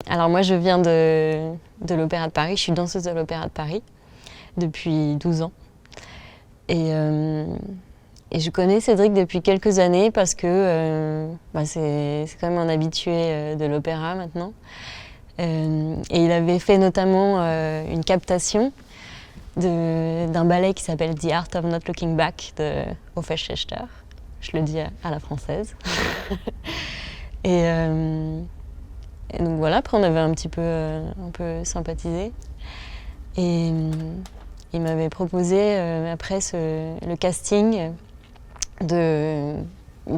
Alors moi je viens de l'Opéra de Paris, je suis danseuse de l'Opéra de Paris depuis 12 ans. Et, euh, et je connais Cédric depuis quelques années parce que c'est quand même un habitué de l'opéra maintenant. Et il avait fait notamment une captation d'un ballet qui s'appelle The Art of Not Looking Back de Hofeschester. Je le dis à la française. et, euh, et donc voilà, après on avait un peu sympathisé. Et il m'avait proposé après le casting de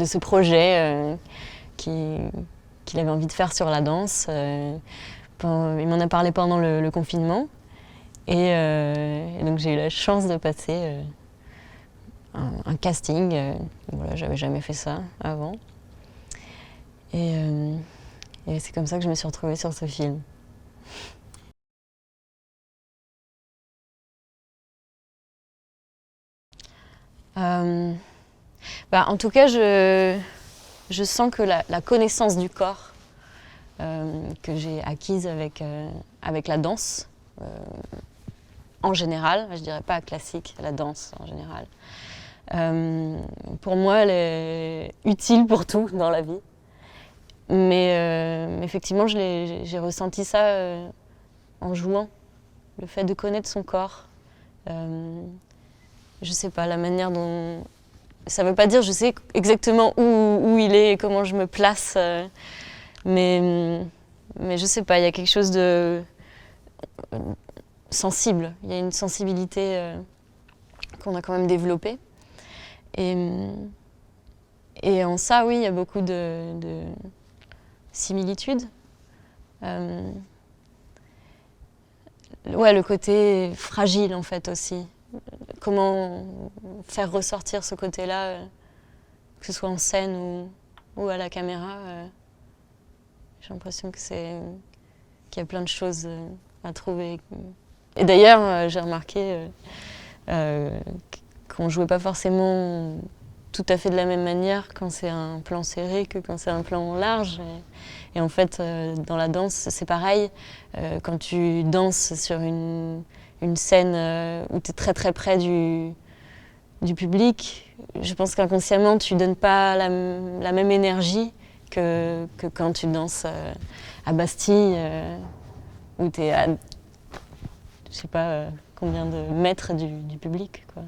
ce projet qu'il avait envie de faire sur la danse. Il m'en a parlé pendant le confinement. Et donc j'ai eu la chance de passer un casting. Voilà, j'avais jamais fait ça avant. Et c'est comme ça que je me suis retrouvée sur ce film. Euh, En tout cas, je sens que la connaissance du corps que j'ai acquise avec la danse, en général, je dirais pas classique, la danse en général, pour moi, elle est utile pour tout dans la vie. Mais effectivement, j'ai ressenti ça en jouant, le fait de connaître son corps. Je sais pas, la manière dont... Ça veut pas dire je sais exactement où il est et comment je me place, mais je sais pas, il y a quelque chose de sensible. Il y a une sensibilité qu'on a quand même développée. Et, et en ça, oui, il y a beaucoup de similitudes. Ouais, le côté fragile en fait aussi. Comment faire ressortir ce côté-là, que ce soit en scène ou à la caméra. J'ai l'impression qu'il y a plein de choses à trouver. Et d'ailleurs, j'ai remarqué qu'on ne jouait pas forcément tout à fait de la même manière quand c'est un plan serré que quand c'est un plan large. Et en fait, dans la danse, c'est pareil. Quand tu danses sur une scène où tu es très très près du public, je pense qu'inconsciemment, tu ne donnes pas la même énergie que quand tu danses à Bastille, où tu es à je sais pas combien de mètres du public, quoi.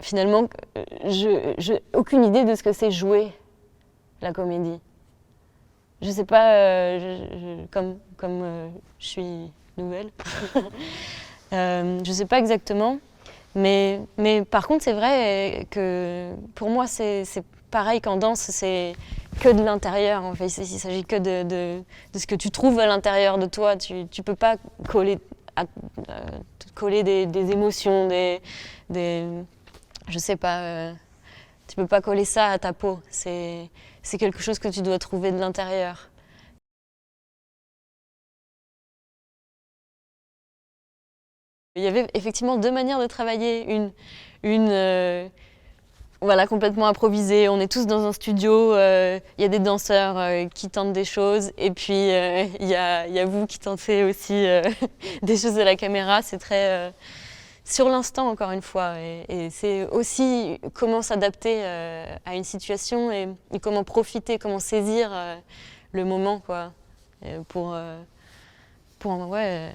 Finalement, j'ai aucune idée de ce que c'est jouer la comédie. Je sais pas, comme je suis nouvelle, je sais pas exactement, mais par contre c'est vrai que pour moi c'est pareil qu'en danse, c'est que de l'intérieur en fait. Il s'agit que de ce que tu trouves à l'intérieur de toi. Tu peux pas coller, coller des émotions, des je sais pas, tu peux pas coller ça à ta peau. C'est quelque chose que tu dois trouver de l'intérieur. Il y avait effectivement deux manières de travailler. Une voilà, complètement improvisée. On est tous dans un studio. Il y a des danseurs qui tentent des choses. Et puis, il y a vous qui tentez aussi des choses à la caméra. C'est très sur l'instant, encore une fois. Et c'est aussi comment s'adapter à une situation et comment profiter, comment saisir le moment, quoi. Pour, ouais,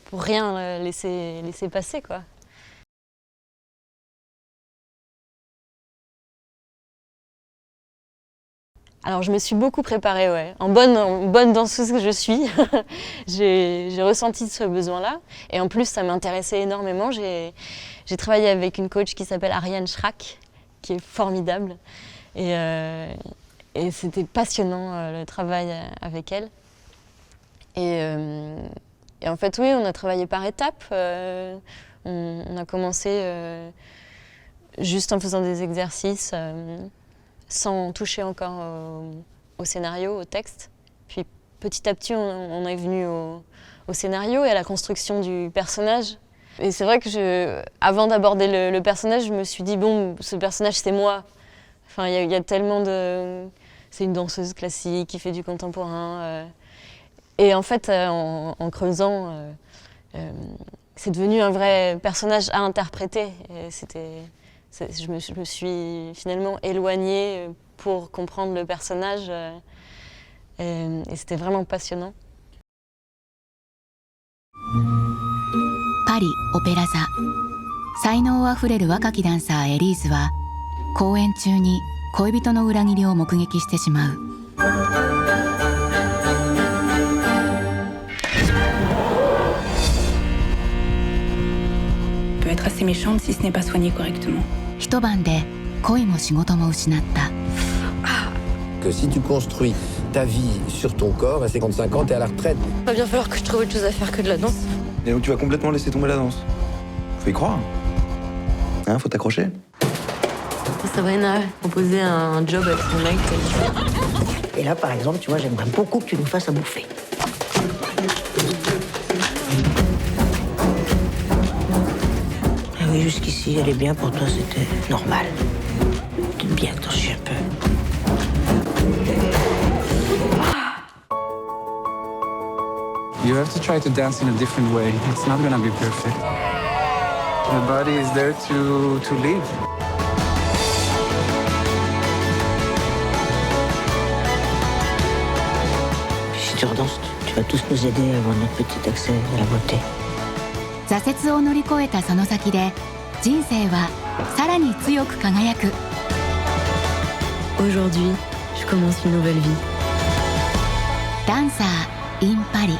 pour rien laisser passer, quoi. Alors je me suis beaucoup préparée, ouais. En bonne danseuse que je suis, j'ai ressenti ce besoin-là. Et en plus, ça m'intéressait énormément. J'ai travaillé avec une coach qui s'appelle Ariane Schrack, qui est formidable. Et, euh, et c'était passionnant le travail avec elle. Et, euh, et en fait, oui, on a travaillé par étapes. On a commencé juste en faisant des exercices. Sans toucher encore au scénario, au texte. Puis petit à petit, on est venu au scénario et à la construction du personnage. Et c'est vrai que avant d'aborder le personnage, je me suis dit, bon, ce personnage, c'est moi. Enfin, il y a tellement de... C'est une danseuse classique qui fait du contemporain. Et en fait, en creusant, c'est devenu un vrai personnage à interpréter. Et je me suis finalement éloignée pour comprendre le personnage. Et c'était vraiment passionnant. パリオペラ座。才能あふれる若きダンサーエリーズは公演中に恋人の裏切りを目撃してしまう。peut être assez méchante si ce n'est pas soigné correctement. 一晩で恋も仕事も失った。Que si tu construis ta vie sur ton corps, à 55 ans, t'es à la retraite. Il va bien falloir que je trouve autre chose à faire que de la danse. Et donc tu vas complètement laisser tomber la danse. Faut y croire. Hein, faut t'accrocher. Sabrina proposé un job avec son mec. Et là, par exemple, tu vois, j'aimerais beaucoup que tu nous fasses à bouffer. Ah oui, jusqu'ici, elle est bien, pour toi, c'était normal. Peut-être bien que t'en chies un peu. You have to try to dance in a different way. It's not gonna be perfect. The body is there to live. Si tu redanses, tu vas tous nous aider à avoir notre petit accès à la beauté. 挫折を乗り越えたその先で人生はさらに強く輝く。Aujourd'hui, je commence une nouvelle vie. ダンサー in パリ。